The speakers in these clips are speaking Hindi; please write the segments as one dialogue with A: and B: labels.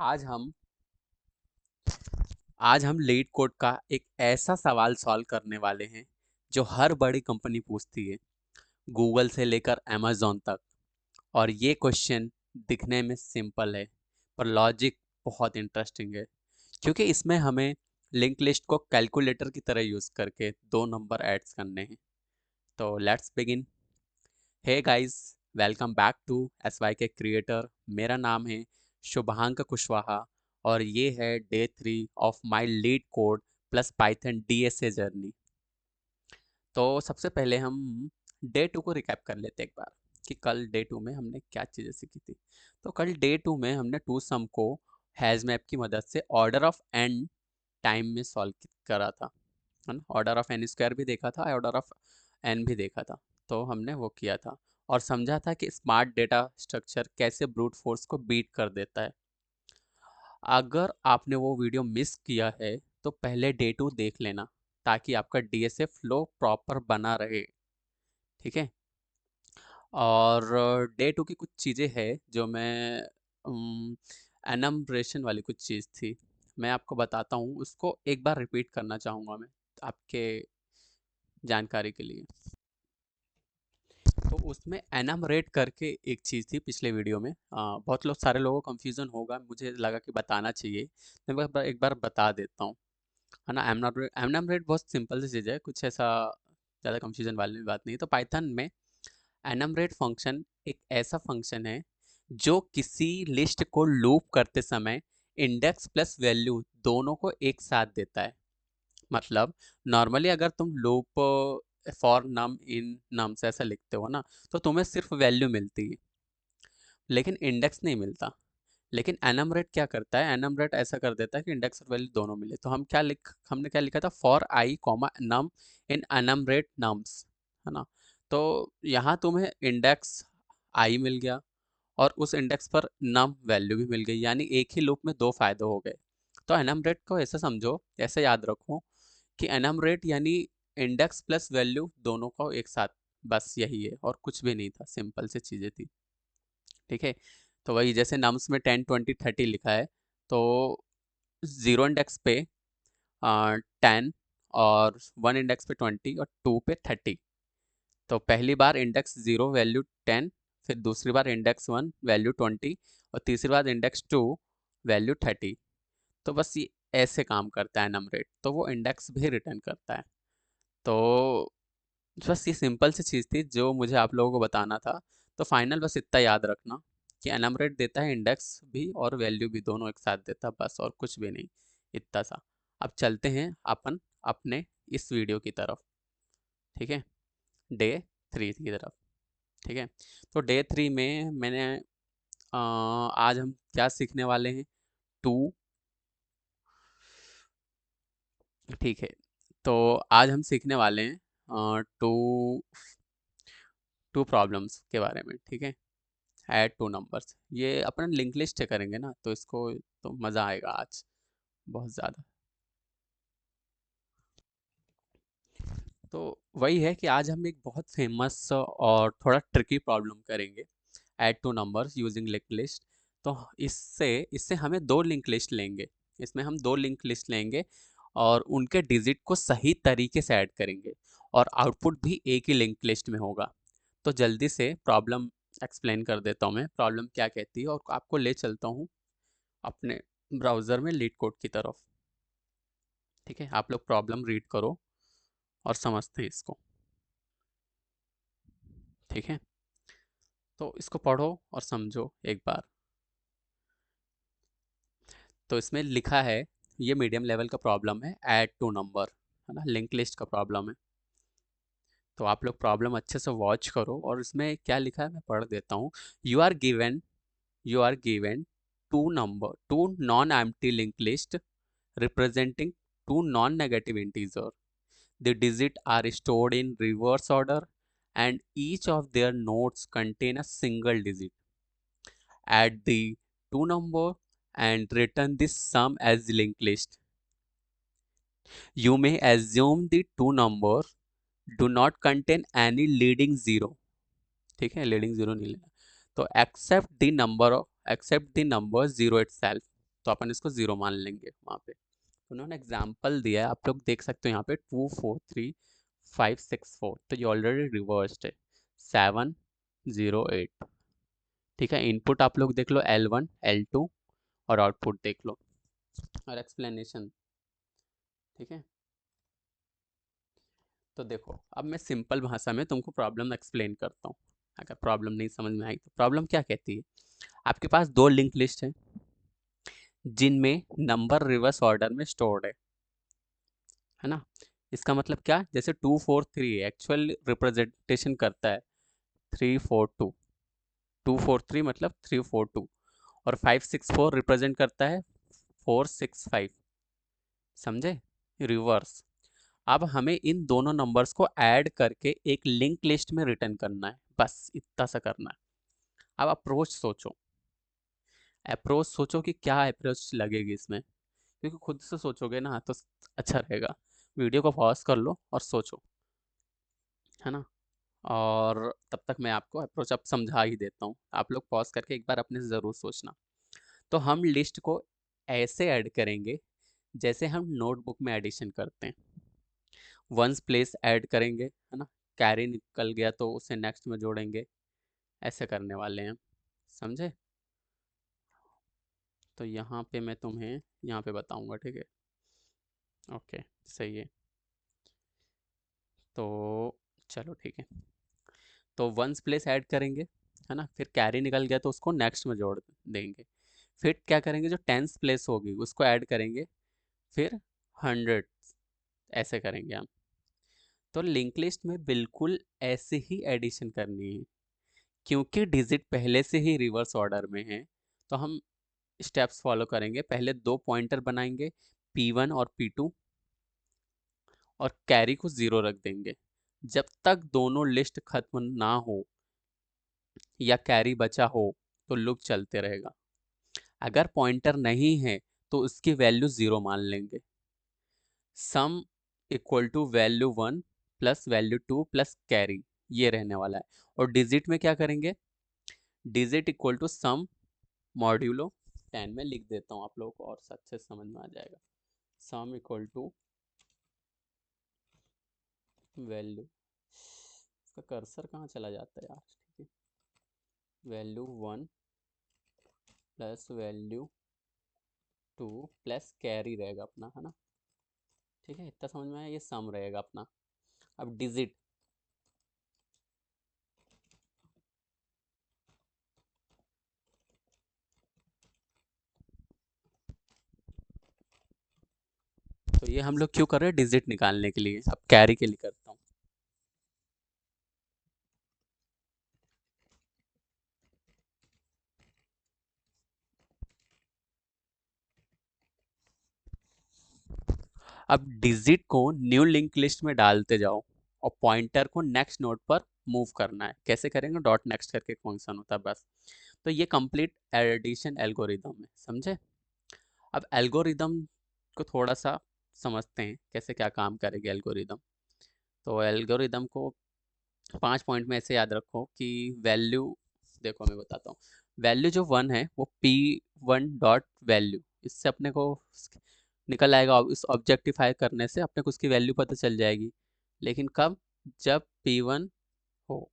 A: आज हम आज हम लीड कोड का एक ऐसा सवाल सॉल्व करने वाले हैं जो हर बड़ी कंपनी पूछती है, गूगल से लेकर अमेज़न तक। और ये क्वेश्चन दिखने में सिंपल है, पर लॉजिक बहुत इंटरेस्टिंग है, क्योंकि इसमें हमें लिंक लिस्ट को कैलकुलेटर की तरह यूज़ करके दो नंबर ऐड्स करने हैं। तो let's begin. Hey guys, welcome back to SY के क्रिएटर। मेरा नाम है शुभांक कुशवाहा और ये है day 3 of my LeetCode plus Python DSA journey. तो सबसे पहले हम डे 2 को रिकैप कर लेते हैं एक बार कि कल डे 2 में हमने क्या चीज़ें सीखी थी। तो कल डे 2 में हमने टू सम को हैज़ मैप की मदद से ऑर्डर ऑफ एन टाइम में सॉल्व करा था, है ना। ऑर्डर ऑफ एन स्क्वायर भी देखा था, ऑर्डर ऑफ एन भी देखा था। तो हमने वो किया था और समझा था कि स्मार्ट डेटा स्ट्रक्चर कैसे ब्रूट फोर्स को बीट कर देता है। अगर आपने वो वीडियो मिस किया है तो पहले डे 2 देख लेना, ताकि आपका डीएसए फ्लो प्रॉपर बना रहे। ठीक है। और डे 2 की कुछ चीज़ें हैं जो मैं एनम्ब्रेशन वाली कुछ चीज़ थी, मैं आपको बताता हूँ, उसको एक बार रिपीट करना चाहूँगा मैं आपके जानकारी के लिए। तो उसमें एनमरेट करके एक चीज़ थी पिछले वीडियो में। बहुत लोग सारे लोगों को कंफ्यूजन होगा, मुझे लगा कि बताना चाहिए, मैं एक बार बता देता हूँ, है ना। एनमरेट बहुत सिंपल सी चीज़ है, कुछ ऐसा ज़्यादा कंफ्यूजन वाली बात नहीं। तो पाइथन में एनमरेट फंक्शन एक ऐसा फंक्शन है जो किसी लिस्ट को लूप करते समय इंडेक्स प्लस वैल्यू दोनों को एक साथ देता है। मतलब नॉर्मली अगर तुम loop for num in nums ऐसा लिखते हो ना, तो तुम्हें सिर्फ वैल्यू मिलती है, लेकिन इंडेक्स नहीं मिलता। लेकिन एनमरेट क्या करता है, एनमरेट ऐसा कर देता है कि इंडेक्स और वैल्यू दोनों मिले। तो हमने क्या लिखा था, for I comma num in enumerate nums, है ना। तो यहाँ तुम्हें इंडेक्स आई मिल गया और उस इंडेक्स पर नम वैल्यू भी मिल गई, यानी एक ही लूप में दो फायदे हो गए। तो एनमरेट को ऐसे समझो, ऐसे याद रखो कि एनमरेट यानी इंडेक्स प्लस वैल्यू दोनों को एक साथ, बस यही है और कुछ भी नहीं था, सिंपल सी चीज़ें थी। ठीक है। तो वही जैसे नम्स में 10 20 30 लिखा है, तो ज़ीरो इंडेक्स पे 10 और वन इंडेक्स पे 20 और टू पे 30। तो पहली बार इंडेक्स ज़ीरो वैल्यू 10, फिर दूसरी बार इंडेक्स वन वैल्यू 20 और तीसरी बार इंडेक्स टू वैल्यू 30। तो बस ये ऐसे काम करता है नमरेट, तो वो इंडेक्स भी रिटर्न करता है। तो बस ये सिंपल सी चीज़ थी जो मुझे आप लोगों को बताना था। तो फाइनल बस इतना याद रखना कि एनमरेट देता है इंडेक्स भी और वैल्यू भी दोनों एक साथ देता है, बस और कुछ भी नहीं, इतना सा। अब चलते हैं अपन अपने इस वीडियो की तरफ। ठीक है, डे 3 की तरफ। ठीक है। तो डे 3 में मैंने आज हम क्या सीखने वाले हैं, टू। ठीक है। तो आज हम सीखने वाले हैं टू टू प्रॉब्लम्स के बारे में। ठीक है। ऐड टू नंबर्स, ये अपन लिंक लिस्ट से करेंगे ना, तो इसको तो मज़ा आएगा आज बहुत ज़्यादा। तो वही है कि आज हम एक बहुत फेमस और थोड़ा ट्रिकी प्रॉब्लम करेंगे, add two numbers using link list. तो इससे इससे हमें दो लिंक लिस्ट लेंगे, इसमें हम दो लिंक लिस्ट लेंगे और उनके डिजिट को सही तरीके से ऐड करेंगे और आउटपुट भी एक ही लिंक लिस्ट में होगा। तो जल्दी से प्रॉब्लम एक्सप्लेन कर देता हूँ मैं, प्रॉब्लम क्या कहती है, और आपको ले चलता हूँ अपने ब्राउज़र में लीड कोड की तरफ। ठीक है, आप लोग प्रॉब्लम रीड करो और समझते हैं इसको। ठीक है, तो इसको पढ़ो और समझो एक बार। तो इसमें लिखा है, ये मीडियम लेवल का प्रॉब्लम है, ऐड टू नंबर, है ना, लिंक लिस्ट का प्रॉब्लम है। तो आप लोग प्रॉब्लम अच्छे से वॉच करो और इसमें क्या लिखा है मैं पढ़ देता हूँ। You are given two non empty link list representing two non-negative integer. The digits are stored in reverse order and each of their nodes contain a single digit. Add the two number and return this sum as linked list. You may assume the two numbers do not contain any leading zero. ठीक है, leading zero नहीं लेना। तो accept the number zero itself. तो अपन इसको 0 मान लेंगे वहाँ पे। उन्होंने एग्जाम्पल दिया है, आप लोग देख सकते हो यहाँ पे 2 4 3 5 6 4, तो ये ऑलरेडी रिवर्स्ड है 7 0 8। ठीक है, इनपुट आप लोग देख लो L1 L2 और आउटपुट देख लो और एक्सप्लेनेशन। ठीक है, तो देखो अब मैं सिंपल भाषा में तुमको प्रॉब्लम एक्सप्लेन करता हूँ, अगर प्रॉब्लम नहीं समझ में आई तो। प्रॉब्लम क्या कहती है, आपके पास दो लिंक लिस्ट है जिनमें नंबर रिवर्स ऑर्डर में स्टोर्ड है ना। इसका मतलब क्या, जैसे 2 4 3 एक्चुअल रिप्रेजेंटेशन करता है 3 4 2, 2 4 3 मतलब 3 4 2, और 5 6 4 रिप्रेजेंट करता है 4 6 5। समझे, रिवर्स। अब हमें इन दोनों नंबर्स को ऐड करके एक लिंक लिस्ट में रिटर्न करना है, बस इतना सा करना है। अब अप्रोच सोचो कि क्या अप्रोच लगेगी इसमें, क्योंकि खुद से सोचोगे ना तो अच्छा रहेगा। वीडियो को पॉज कर लो और सोचो, है ना। और तब तक मैं आपको अप्रोच अब समझा ही देता हूँ, आप लोग पॉज करके एक बार अपने से ज़रूर सोचना। तो हम लिस्ट को ऐसे ऐड करेंगे जैसे हम नोटबुक में एडिशन करते हैं। वंस प्लेस ऐड करेंगे, है ना, कैरी निकल गया तो उसे नेक्स्ट में जोड़ेंगे, ऐसे करने वाले हैं, समझे। तो यहाँ पे मैं तुम्हें यहाँ पे बताऊंगा, ठीक है। ओके, सही है। तो चलो ठीक है, तो वंस प्लेस ऐड करेंगे, है ना, फिर कैरी निकल गया तो उसको नेक्स्ट में जोड़ देंगे। फिर क्या करेंगे, जो टेंस प्लेस होगी उसको ऐड करेंगे, फिर 100, ऐसे करेंगे हम। तो लिंक लिस्ट में बिल्कुल ऐसे ही एडिशन करनी है, क्योंकि डिजिट पहले से ही रिवर्स ऑर्डर में है। तो हम स्टेप्स फॉलो करेंगे, पहले दो पॉइंटर बनाएंगे P1 और P2, और कैरी को 0 रख देंगे। जब तक दोनों लिस्ट खत्म ना हो या कैरी बचा हो तो लूप चलते रहेगा। अगर पॉइंटर नहीं है तो उसकी वैल्यू 0 मान लेंगे। Sum equal to value 1 plus value 2 plus carry, ये रहने वाला है। और डिजिट में क्या करेंगे, digit equal to sum modulo 10 में लिख देता हूँ आप लोगों को और अच्छे से समझ में आ जाएगा। सम इक्वल टू वैल्यू, इसका कर्सर कहाँ चला जाता है यार, ठीक है, value 1 plus value 2 plus carry रहेगा अपना, है ना। ठीक है, इतना समझ में आया, ये सम रहेगा अपना। अब डिजिट, तो ये हम लोग क्यों कर रहे हैं, डिजिट निकालने के लिए। अब कैरी के लिए करता हूँ। अब डिजिट को न्यू लिंक लिस्ट में डालते जाओ और पॉइंटर को नेक्स्ट नोड पर मूव करना है। कैसे करेंगे, डॉट नेक्स्ट करके फंक्शन होता है बस। तो ये कंप्लीट एडिशन एल्गोरिदम है, समझे। अब एल्गोरिदम को थोड़ा सा समझते हैं, कैसे क्या काम करेगी एल्गोरिदम। तो एल्गोरिदम को 5 पॉइंट में ऐसे याद रखो कि वैल्यू, देखो मैं बताता हूँ। वैल्यू जो 1 है वो P1 डॉट वैल्यू, इससे अपने को निकल आएगा। इस ऑब्जेक्टिफाई करने से अपने को उसकी वैल्यू पता चल जाएगी। लेकिन कब, जब P1 हो,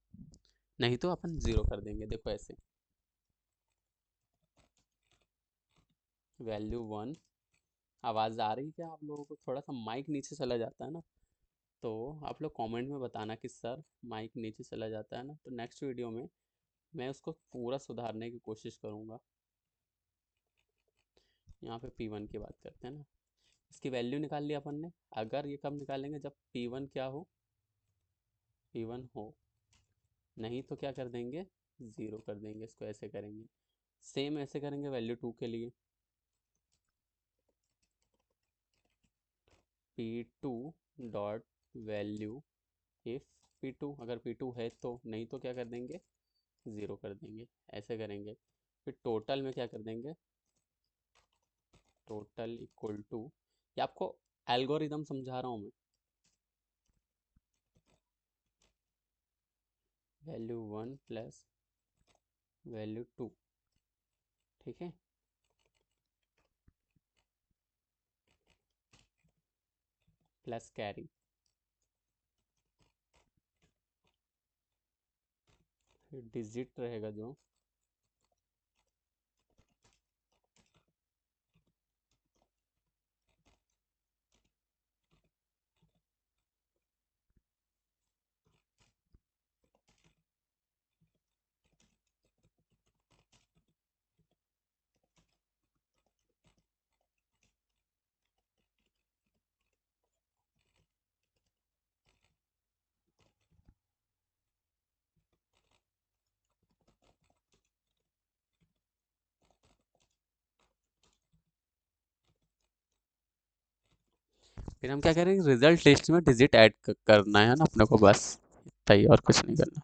A: नहीं तो अपन 0 कर देंगे। देखो ऐसे, वैल्यू 1। आवाज़ आ रही है क्या आप लोगों को, थोड़ा सा माइक नीचे चला जाता है ना, तो आप लोग कमेंट में बताना कि सर माइक नीचे चला जाता है ना, तो नेक्स्ट वीडियो में मैं उसको पूरा सुधारने की कोशिश करूँगा। यहाँ पे P1 की बात करते हैं ना, इसकी वैल्यू निकाल लिया अपन ने। अगर ये कब निकालेंगे, जब P1 क्या हो, P1 हो, नहीं तो क्या कर देंगे, 0 कर देंगे। इसको ऐसे करेंगे, सेम ऐसे करेंगे वैल्यू 2 के लिए। P2 dot value if P2, अगर P2 है तो, नहीं तो क्या कर देंगे, 0 कर देंगे। ऐसे करेंगे। फिर टोटल में क्या कर देंगे, टोटल इक्वल टू, ये आपको एल्गोरिदम समझा रहा हूँ मैं, वैल्यू 1 प्लस वैल्यू 2। ठीक है, प्लस कैरी, फिर डिजिट रहेगा जो, फिर हम क्या करेंगे, रिजल्ट लिस्ट में डिजिट ऐड करना है ना अपने को, बस इतना ही, और कुछ नहीं करना।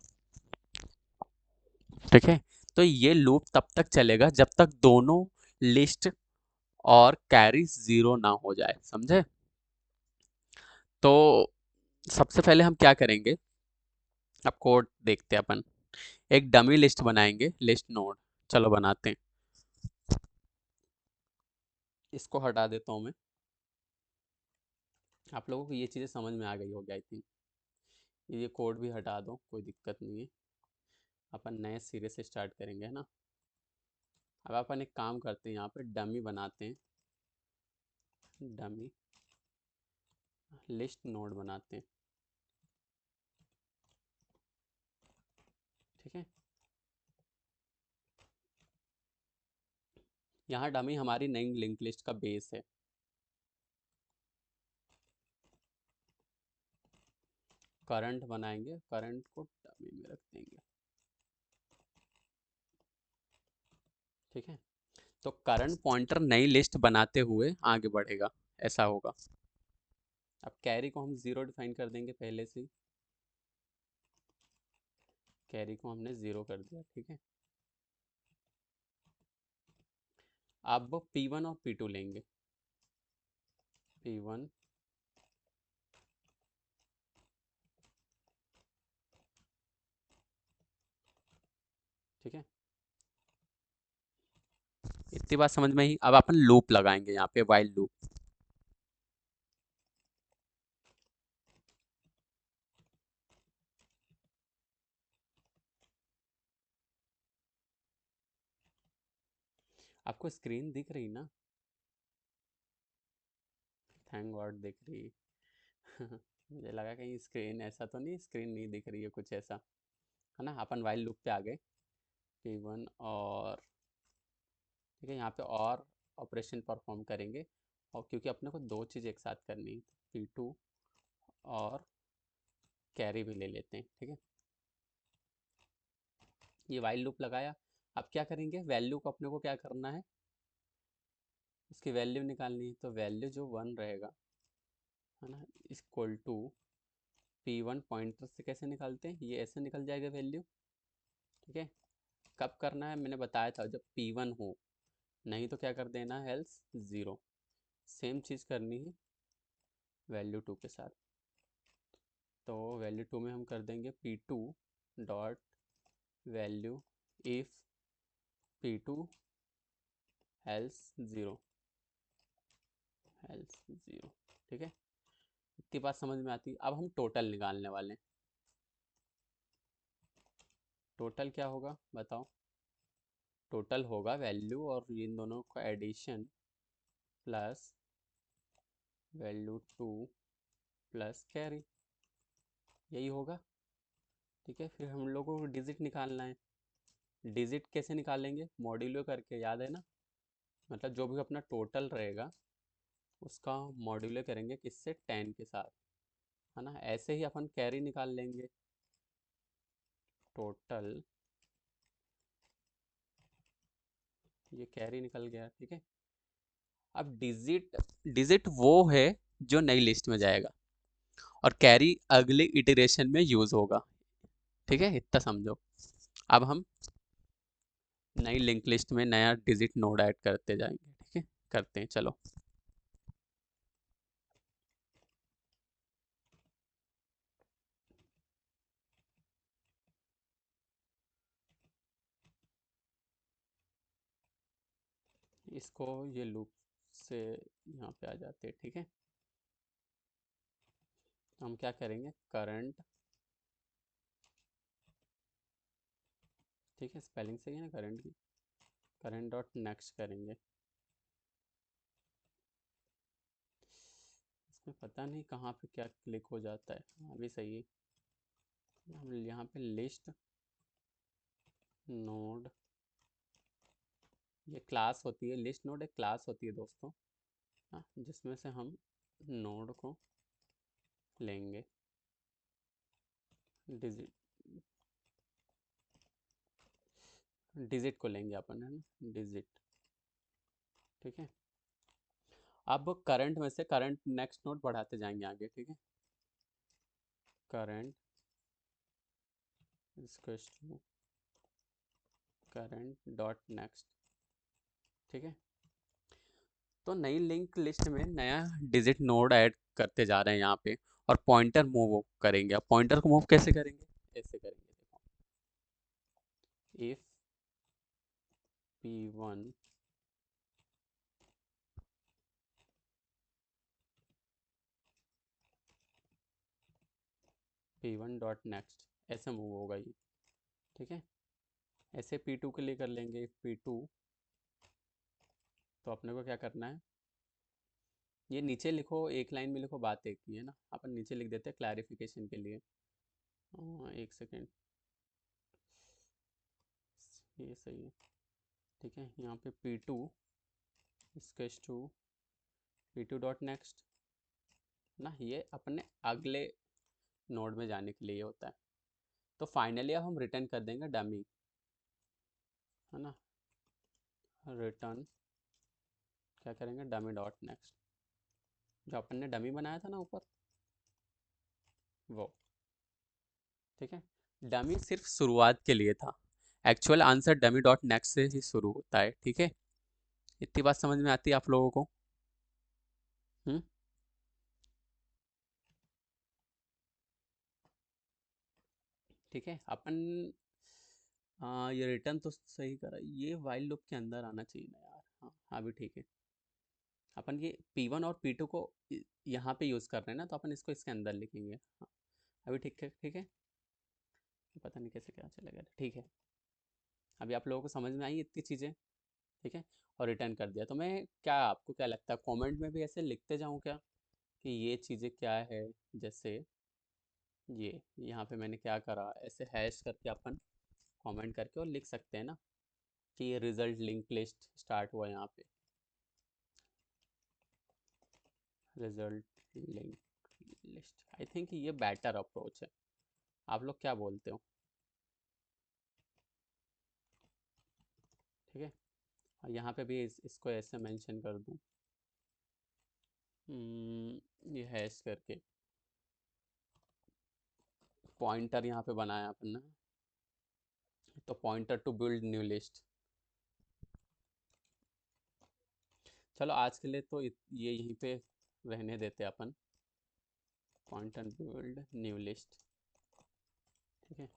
A: ठीक है, तो ये लूप तब तक चलेगा जब तक दोनों लिस्ट और कैरी जीरो ना हो जाए, समझे? तो सबसे पहले हम क्या करेंगे, अब कोड देखते हैं अपन। एक डमी लिस्ट बनाएंगे, लिस्ट नोड, चलो बनाते हैं। इसको हटा देता हूँ मैं। आप लोगों को ये चीज़ें समझ में आ गई होगी आई थिंक। ये कोड भी हटा दो, कोई दिक्कत नहीं है। अपन नए सिरे से स्टार्ट करेंगे, है ना? अब अपन एक काम करते हैं, यहाँ पे डमी बनाते हैं, डमी लिस्ट नोड बनाते हैं। ठीक है, यहाँ डमी हमारी नई लिंक लिस्ट का बेस है। करंट बनाएंगे, करंट को डमी में रख देंगे। ठीक है, तो करंट पॉइंटर नई लिस्ट बनाते हुए आगे बढ़ेगा, ऐसा होगा। अब कैरी को हम जीरो डिफाइन कर देंगे पहले से, कैरी को हमने जीरो कर दिया। ठीक है, अब P1 और P2 लेंगे। P1, ठीक है, इतनी बात समझ में ही। अब अपन लूप लगाएंगे यहाँ पे, वाइल लूप। आपको स्क्रीन दिख रही ना? थैंक गॉड दिख रही। मुझे लगा कहीं स्क्रीन ऐसा तो नहीं, स्क्रीन नहीं दिख रही है कुछ ऐसा, है ना? अपन वाइल लूप पे आ गए। P1 और, ठीक है, यहाँ पे और ऑपरेशन परफॉर्म करेंगे, और क्योंकि अपने को दो चीज़ एक साथ करनी है, P2 और कैरी भी ले लेते हैं। ठीक है, ये वाइल लूप लगाया। अब क्या करेंगे, वैल्यू को अपने को क्या करना है, उसकी वैल्यू निकालनी है। तो वैल्यू जो वन रहेगा, है ना, इक्वल टू P1 पॉइंटर से कैसे निकालते हैं, ये ऐसे निकल जाएगा वैल्यू। ठीक है, कब करना है मैंने बताया था, जब P1 हो, नहीं तो क्या कर देना है, एल्स ज़ीरो। सेम चीज़ करनी है वैल्यू टू के साथ। तो वैल्यू टू में हम कर देंगे P2 dot value if P2 else zero, else zero. ठीक है, इतनी बात समझ में आती है। अब हम टोटल निकालने वाले हैं। टोटल क्या होगा बताओ? टोटल होगा वैल्यू और इन दोनों का addition plus value two plus carry, यही होगा। ठीक है, फिर हम लोगों को डिजिट निकालना है। डिजिट कैसे निकालेंगे, मॉड्यूलो करके, याद है ना? मतलब जो भी अपना टोटल रहेगा उसका मॉड्यूलो करेंगे किससे, 10 के साथ, है ना? ऐसे ही अपन कैरी निकाल लेंगे। टोटल, ये कैरी निकल गया। ठीक है, अब डिजिट, डिजिट वो है जो नई लिस्ट में जाएगा, और कैरी अगले इटरेशन में यूज होगा। ठीक है, इतना समझो। अब हम नई लिंक लिस्ट में नया डिजिट नोड ऐड करते जाएंगे। ठीक है, करते हैं चलो। इसको ये लूप से यहाँ पे आ जाते हैं। ठीक है, तो हम क्या करेंगे, करंट, ठीक है, स्पेलिंग सही है ना करंट की, करंट डॉट नेक्स्ट करेंगे। इसमें पता नहीं कहाँ पे क्या क्लिक हो जाता है, हाँ भी सही है। हम यहाँ पे लिस्ट नोड, ये क्लास होती है, लिस्ट नोड एक क्लास होती है दोस्तों, हाँ, जिसमें से हम नोड को लेंगे, डिजिट, डिजिट को लेंगे अपन, है ना, डिजिट, ठीक है। अब करंट में से करंट नेक्स्ट नोड बढ़ाते जाएंगे आगे, ठीक है, current equals to current dot next, ठीक है। तो नई लिंक लिस्ट में नया डिजिट नोड ऐड करते जा रहे हैं यहाँ पे, और पॉइंटर मूव करेंगे। अब पॉइंटर को मूव कैसे करेंगे, ऐसे करेंगे, देखो, if p1 p1 dot next, ऐसे मूव होगा ये, ठीक है। ऐसे p2 के लिए कर लेंगे, इफ p2, तो अपने को क्या करना है, ये नीचे लिखो, एक लाइन में लिखो, बात एक ही है ना, अपन नीचे लिख देते हैं क्लैरिफिकेशन के लिए। एक सेकेंड, ये सही है, ठीक है। यहाँ पे p2 sketch to p2 dot next ना, ये अपने अगले नोड में जाने के लिए होता है। तो फाइनली अब हम रिटर्न कर देंगे डमी, है ना, रिटर्न क्या करेंगे, डमी डॉट नेक्स्ट, जो अपन ने डमी बनाया था ना ऊपर, वो, ठीक है। डमी सिर्फ शुरुआत के लिए था, actual answer dummy dot next से ही शुरू होता है, ठीक है। इतनी बात समझ में आती है आप लोगों को? हम्म, ठीक है। अपन ये रिटर्न तो सही करा, ये वाइल लूप के अंदर आना चाहिए ना यार, हाँ हाँ भी ठीक है। अपन ये P1 और P2 को यहाँ पे यूज़ कर रहे हैं ना, तो अपन इसको इसके अंदर लिखेंगे, हाँ अभी ठीक है, ठीक है। पता नहीं कैसे क्या चलेगा, ठीक है। अभी आप लोगों को समझ में आई इतनी चीज़ें, ठीक है। और रिटर्न कर दिया, तो मैं क्या, आपको क्या लगता है कमेंट में भी ऐसे लिखते जाऊँ क्या, कि ये चीज़ें क्या है, जैसे ये यहाँ पे मैंने क्या करा, ऐसे हैश करके अपन कमेंट करके और लिख सकते हैं ना, कि ये रिजल्ट लिंक लिस्ट स्टार्ट हुआ यहाँ पे, result link list, I think ये बेटर अप्रोच है। आप लोग क्या बोलते हो? ठीक है, और यहाँ पे भी इसको ऐसे मेंशन कर दूँ, ये हैश करके पॉइंटर यहाँ पे बनाया अपन ने, तो pointer to build new list. चलो आज के लिए तो ये यहीं पे रहने देते हैं अपन, पॉइंटर बिल्ड न्यू लिस्ट, ठीक है।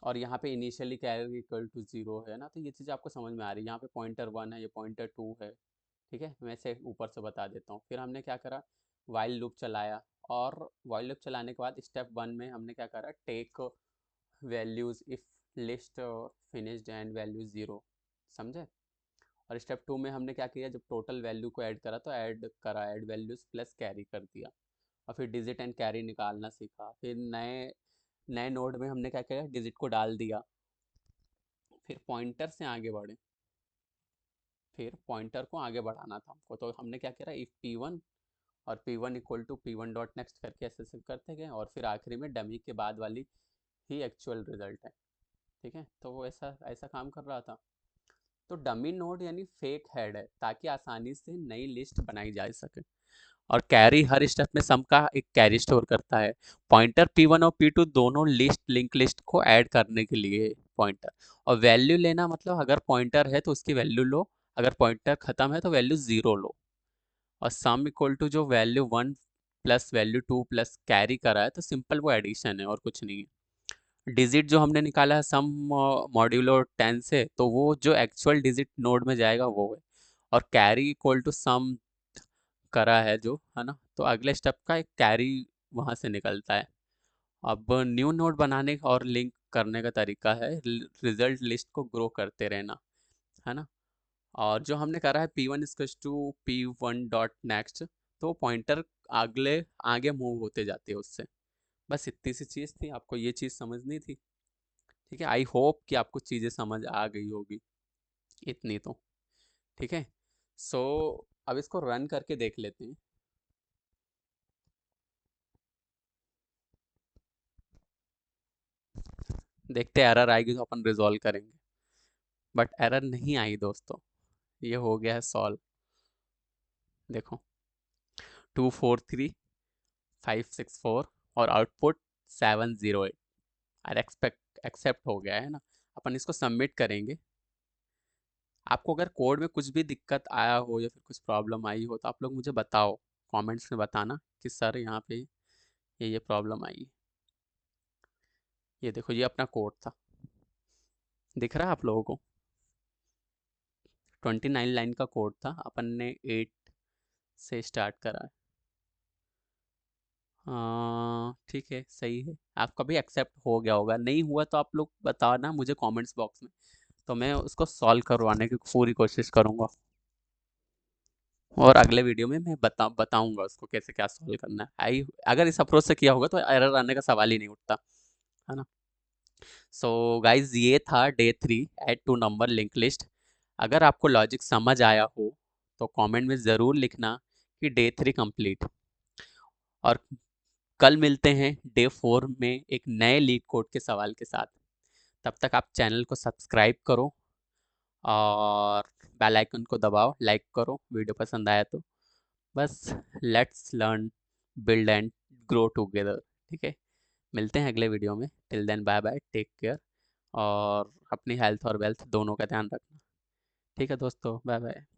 A: और यहाँ पे इनिशियली कैरी इक्वल टू 0 है ना, तो ये चीज़ आपको समझ में आ रही है। यहाँ पे पॉइंटर 1 है, ये पॉइंटर 2 है, ठीक है। मैं से ऊपर से बता देता हूँ। फिर हमने क्या करा, वाइल लूप चलाया, और वाइल लूप चलाने के बाद स्टेप 1 में हमने क्या करा, take values if list finished and value 0, समझे। और स्टेप 2 में हमने क्या किया, जब टोटल वैल्यू को ऐड करा, तो ऐड करा, ऐड वैल्यूज़ प्लस कैरी कर दिया, और फिर डिजिट एंड कैरी निकालना सीखा। फिर नए नए नोड में हमने क्या किया, डिजिट को डाल दिया, फिर पॉइंटर से आगे बढ़े, फिर पॉइंटर को आगे बढ़ाना था हमको, तो हमने क्या किया, इफ P1 और P1 equal to P1 dot next करके ऐसे ऐसे करते गए, और फिर आखिरी में डमी के बाद वाली ही एक्चुअल रिजल्ट है, ठीक है। तो वो ऐसा ऐसा काम कर रहा था। तो डमी नोड यानी फेक हेड है, ताकि आसानी से नई लिस्ट बनाई जा सके। और कैरी हर स्टेप में सम का एक कैरी स्टोर करता है। पॉइंटर P1 और P2 दोनों लिस्ट लिंक लिस्ट को ऐड करने के लिए पॉइंटर, और वैल्यू लेना मतलब अगर पॉइंटर है तो उसकी वैल्यू लो, अगर पॉइंटर खत्म है तो वैल्यू 0 लो। और सम इक्वल टू जो value 1 plus value 2 plus carry करा है, तो सिंपल वो एडिशन है और कुछ नहीं है। डिजिट जो हमने निकाला है सम मॉड्यूलो 10 से, तो वो जो एक्चुअल डिजिट नोड में जाएगा वो है। और कैरी इक्वल टू सम करा है जो, है ना, तो अगले स्टेप का एक कैरी वहाँ से निकलता है। अब न्यू नोड बनाने और लिंक करने का तरीका है रिजल्ट लिस्ट को ग्रो करते रहना, है ना। और जो हमने करा है P1 = P1 डॉट नेक्स्ट, तो पॉइंटर अगले आगे मूव होते जाती है उससे। बस इतनी सी चीज़ थी, आपको ये चीज़ समझनी थी। ठीक है, आई होप कि आपको चीज़ें समझ आ गई होगी इतनी तो। ठीक है, सो अब इसको रन करके देख लेते हैं। देखते हैं एरर आएगी तो अपन रिजॉल्व करेंगे, बट एरर नहीं आई दोस्तों, ये हो गया है सॉल्व। देखो 243,564 और आउटपुट 708, और एक्सेप्ट हो गया है ना। अपन इसको सबमिट करेंगे। आपको अगर कोड में कुछ भी दिक्कत आया हो या फिर कुछ प्रॉब्लम आई हो तो आप लोग मुझे बताओ, कमेंट्स में बताना कि सर यहाँ पे ये प्रॉब्लम आई। ये देखो, ये अपना कोड था, दिख रहा है आप लोगों को। 29 लाइन का कोड था, अपन ने 8 से स्टार्ट करा है। हाँ ठीक है, सही है। आपका भी एक्सेप्ट हो गया होगा, नहीं हुआ तो आप लोग बताना मुझे कमेंट्स बॉक्स में, तो मैं उसको सॉल्व करवाने की पूरी कोशिश करूँगा। और अगले वीडियो में मैं बताऊंगा उसको कैसे क्या सॉल्व करना है। आई अगर इस अप्रोच से किया होगा तो एरर आने का सवाल ही नहीं उठता, है ना। सो गाइज, ये था day 3 add two number link list. अगर आपको लॉजिक समझ आया हो तो कमेंट में ज़रूर लिखना कि डे 3 कंप्लीट। और कल मिलते हैं डे 4 में एक नए लीड कोड के सवाल के साथ। तब तक आप चैनल को सब्सक्राइब करो और बेल आइकन को दबाओ, लाइक करो वीडियो पसंद आया तो। बस let's learn, build and grow together. ठीक है, मिलते हैं अगले वीडियो में। Till then bye bye, take care, और अपनी हेल्थ और वेल्थ दोनों का ध्यान रखना। ठीक है दोस्तों, बाय बाय।